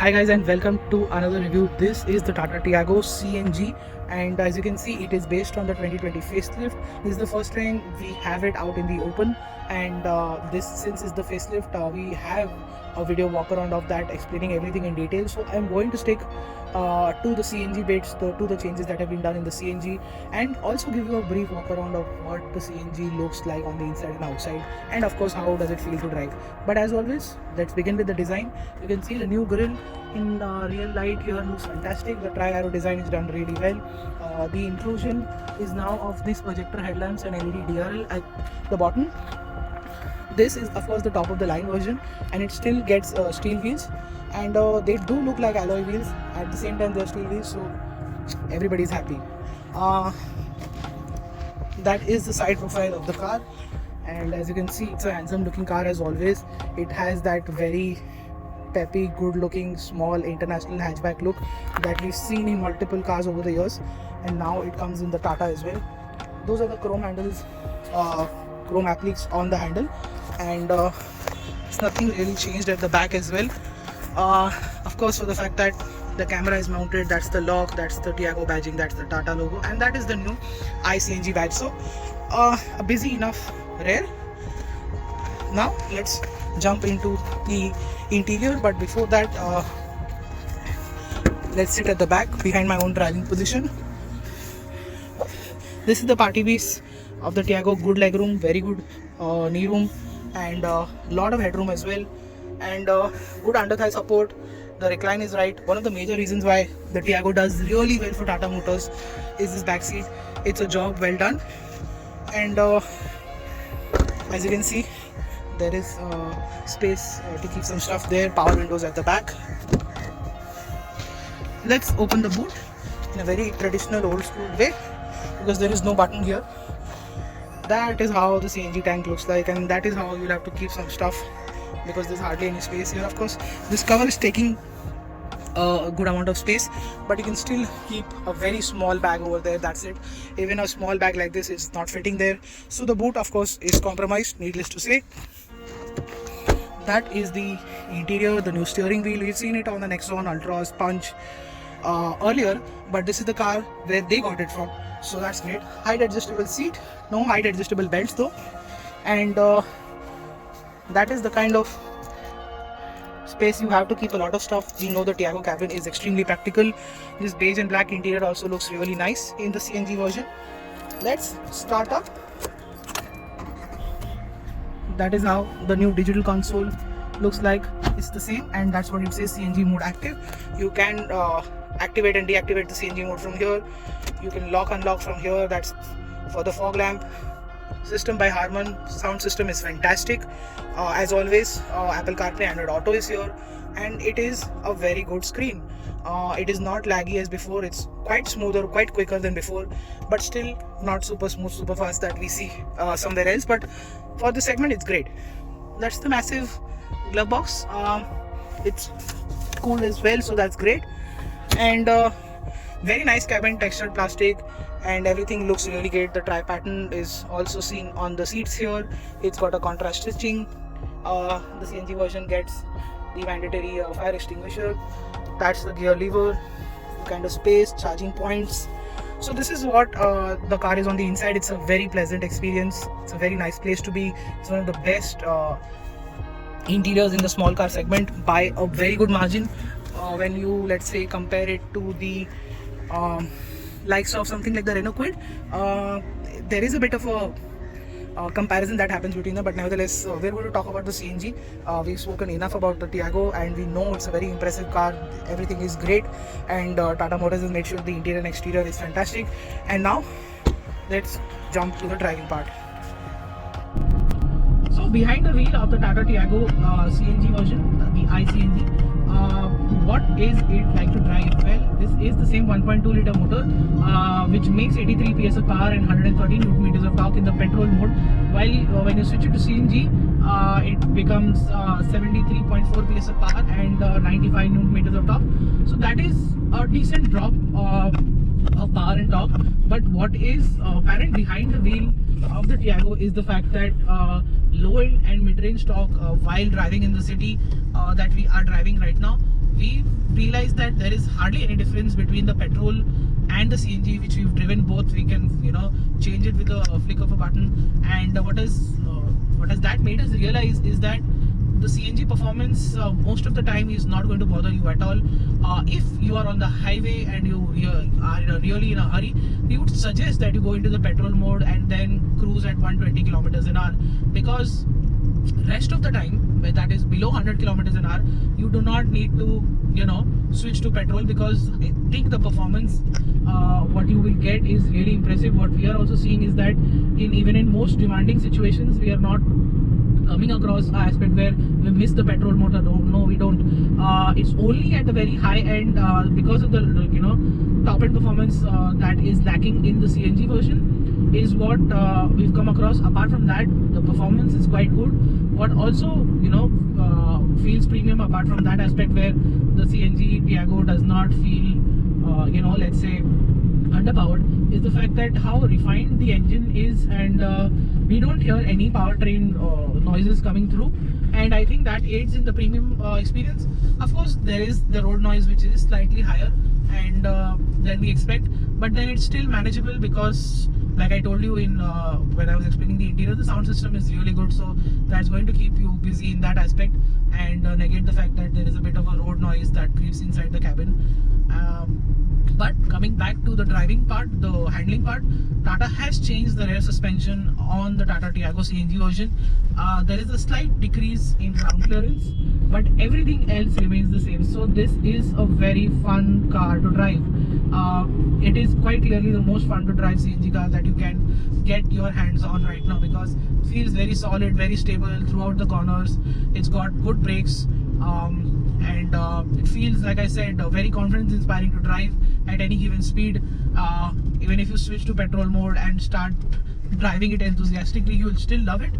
Hi guys and welcome to another review. This is the Tata Tiago CNG, and as you can see it is based on the 2020 facelift. This is the first time we have it out in the open, and this since is the facelift we have a video walk around of that explaining everything in detail. So I'm going to stick to the CNG bits, to the changes that have been done in the CNG, and also give you a brief walk around of what the CNG looks like on the inside and outside, and of course how does it feel to drive. But as always, let's begin with the design. You can see the new grille in real light here looks fantastic. The tri-arrow design is done really well. The inclusion is now of these projector headlamps and LED DRL at the bottom. This is of course the top of the line version, and it still gets steel wheels, and they do look like alloy wheels. At the same time they're steel wheels, so everybody's happy. That is the side profile of the car, and as you can see it's a handsome looking car as always. It has that very peppy, good looking small international hatchback look that we've seen in multiple cars over the years, and now it comes in the Tata as well. Those are the chrome handles, chrome appliques on the handle, and it's nothing really changed at the back as well. Of course, for the fact that the camera is mounted, that's the lock, that's the Tiago badging, that's the Tata logo, and that is the new iCNG badge. So a busy enough rear. Now let's jump into the interior, but before that let's sit at the back behind my own driving position. This is the party piece of the Tiago. Good leg room, very good knee room, and lot of headroom as well, and good under thigh support. The recline is right. One of the major reasons why the Tiago does really well for Tata Motors is this back seat. It's a job well done, and as you can see there is space to keep some stuff there. Power windows at the back. Let's open the boot in a very traditional old school way, because there is no button here. That is how the CNG tank looks like, and that is how you'll have to keep some stuff, because there's hardly any space here. Of course this cover is taking a good amount of space, but you can still keep a very small bag over there. That's it. Even a small bag like this is not fitting there, so the boot of course is compromised, needless to say. That is the interior. The new steering wheel, we've seen it on the Nexon, Ultras, Punch earlier, but this is the car where they got it from, so that's great. Height adjustable seat, no height adjustable belts though, and that is the kind of space you have to keep a lot of stuff. We know the Tiago cabin is extremely practical. This beige and black interior also looks really nice in the CNG version. Let's start up. That is how the new digital console looks like. It's the same, and that's what it says, CNG mode active. You can activate and deactivate the CNG mode from here. You can lock unlock from here. That's for the fog lamp. System by Harman. Sound system is fantastic. As always, Apple CarPlay, Android Auto is here, and it is a very good screen. It is not laggy as before. It's quite smoother, quite quicker than before, but still not super smooth, super fast that we see somewhere else. But for the segment it's great. That's the massive glove box. It's cool as well, so that's great. And very nice cabin, textured plastic, and everything looks really great. The tri is also seen on the seats here. It's got a contrast stitching. The CNG version gets the mandatory fire extinguisher. That's the gear lever, kind of space, charging points. So this is what the car is on the inside. It's a very pleasant experience. It's a very nice place to be. It's one of the best interiors in the small car segment by a very good margin. When you, let's say, compare it to the likes of something like the Renault Kwid, there is a bit of a comparison that happens between them, but nevertheless we're going to talk about the CNG. We've spoken enough about the Tiago, and we know it's a very impressive car. Everything is great, and Tata Motors has made sure the interior and exterior is fantastic. And now let's jump to the driving part. So behind the wheel of the Tata Tiago CNG version, the iCNG, what is it like to drive? Well, this is the same 1.2 liter motor which makes 83 PS of power and 113 Newton meters of torque in the petrol mode, while when you switch it to CNG it becomes 73.4 PS of power and 95 Newton meters of torque. So that is a decent drop of power and torque. But what is apparent behind the wheel of the Tiago is the fact that low end and mid-range torque while driving in the city that we are driving right now, we realized that there is hardly any difference between the petrol and the CNG, which we've driven both. We can change it with a flick of a button. And what has that made us realize is that the CNG performance most of the time is not going to bother you at all. If you are on the highway and you are really in a hurry, we would suggest that you go into the petrol mode and then cruise at 120 kilometers an hour, because rest of the time, that is below 100 kilometers an hour, you do not need to switch to petrol, because I think the performance what you will get is really impressive. What we are also seeing is that even in most demanding situations, we are not coming across an aspect where we miss the petrol motor. No, we don't. It's only at the very high end, because of the top end performance that is lacking in the CNG version, is what we've come across. Apart from that, the performance is quite good. What also feels premium apart from that aspect, where the CNG Tiago does not feel let's say underpowered, is the fact that how refined the engine is, and we don't hear any powertrain noises coming through, and I think that aids in the premium experience. Of course, there is the road noise, which is slightly higher and than we expect, but then it's still manageable, because like I told you in when I was explaining the interior, the sound system is really good, so that's going to keep you busy in that aspect and negate the fact that there is a bit of a road noise that creeps inside the cabin. But coming back to the driving part, the handling part, Tata has changed the rear suspension on the Tata Tiago CNG version. There is a slight decrease in ground clearance, but everything else remains the same. So this is a very fun car to drive. It is quite clearly the most fun to drive CNG car that you can get your hands on right now, because it feels very solid, very stable throughout the corners. It's got good brakes. And it feels, like I said, very confidence inspiring to drive at any given speed. Even if you switch to petrol mode and start driving it enthusiastically, you will still love it.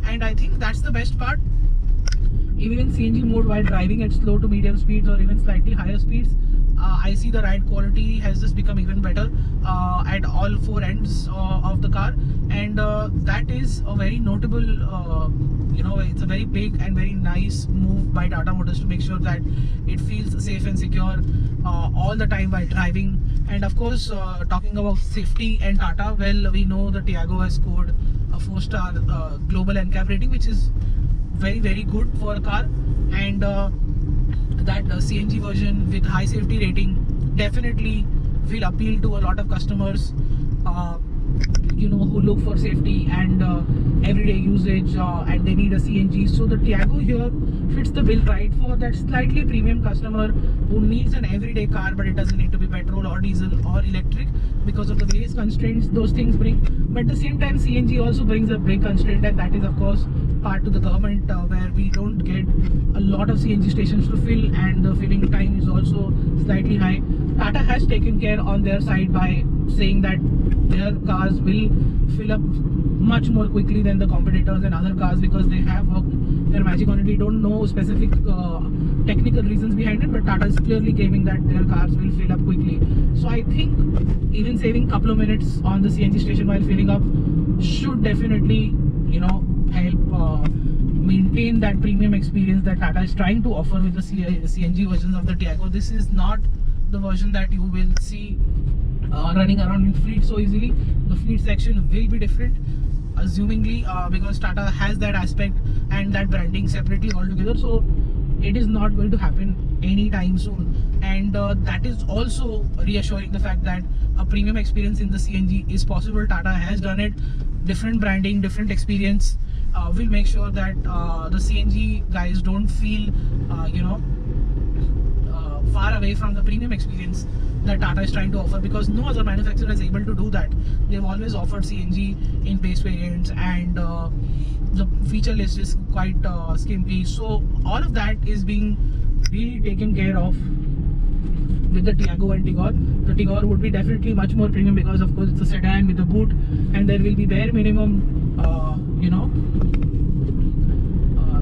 And I think that's the best part. Even in CNG mode, while driving at slow to medium speeds or even slightly higher speeds, I see the ride quality has just become even better at all four ends of the car, and that is a very notable it's a very big and very nice move by Tata Motors to make sure that it feels safe and secure all the time while driving. And of course, talking about safety and Tata, well, we know the Tiago has scored a 4-star global NCAP rating, which is very, very good for a car, and that CNG version with high safety rating definitely will appeal to a lot of customers who look for safety and everyday usage, and they need a CNG. So the Tiago here fits the bill right for that slightly premium customer who needs an everyday car, but it doesn't need to be petrol or diesel or electric because of the various constraints those things bring. But at the same time, CNG also brings a big constraint, and that is of course part to the government, where we don't get a lot of CNG stations to fill, and the filling time is also slightly high. Tata has taken care on their side by saying that their cars will fill up much more quickly than the competitors and other cars, because they have worked their magic on it. We don't know specific technical reasons behind it, but Tata is clearly claiming that their cars will fill up quickly. So I think even saving a couple of minutes on the CNG station while filling up should definitely help maintain that premium experience that Tata is trying to offer with the CNG versions of the Tiago. This is not the version that you will see running around in fleet so easily. The fleet section will be different, assumingly, because Tata has that aspect and that branding separately altogether. So it is not going to happen anytime soon, and that is also reassuring the fact that a premium experience in the CNG is possible. Tata has done it. Different branding, different experience will make sure that the CNG guys don't feel far away from the premium experience that Tata is trying to offer, because no other manufacturer is able to do that. They've always offered CNG in base variants, and the feature list is quite skimpy. So all of that is being really taken care of with the Tiago and Tigor. The Tigor would be definitely much more premium, because of course it's a sedan with a boot, and there will be bare minimum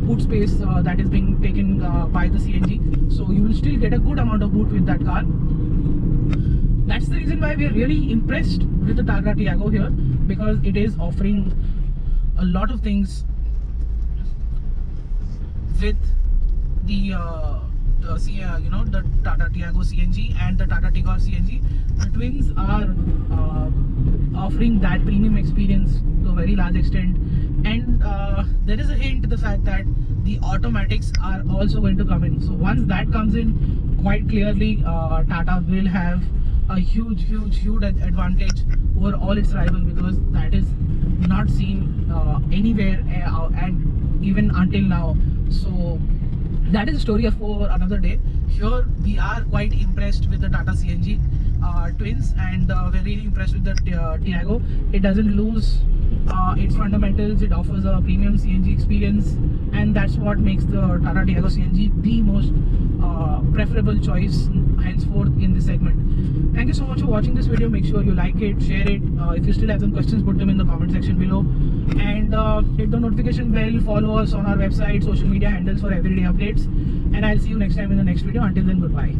boot space that is being taken by the CNG. So you will still get a good amount of boot with that car. that's the reason why we are really impressed with the Tata Tiago here, because it is offering a lot of things with the the Tata Tiago CNG and the Tata Tiago CNG. The twins are offering that premium experience to a very large extent, and there is a hint to the fact that the automatics are also going to come in. So once that comes in, quite clearly Tata will have a huge advantage over all its rivals, because that is not seen anywhere and even until now. So that is a story for another day. Here we are quite impressed with the Tata CNG twins, and we're really impressed with the Tiago. It doesn't lose its fundamentals. It offers a premium CNG experience, and that's what makes the Tata Tiago CNG the most preferable choice henceforth in this segment. Thank you so much for watching this video. Make sure you like it, share it. If you still have some questions, put them in the comment section below, and hit the notification bell. Follow us on our website, social media handles for everyday updates, and I'll see you next time in the next video. Until then, goodbye.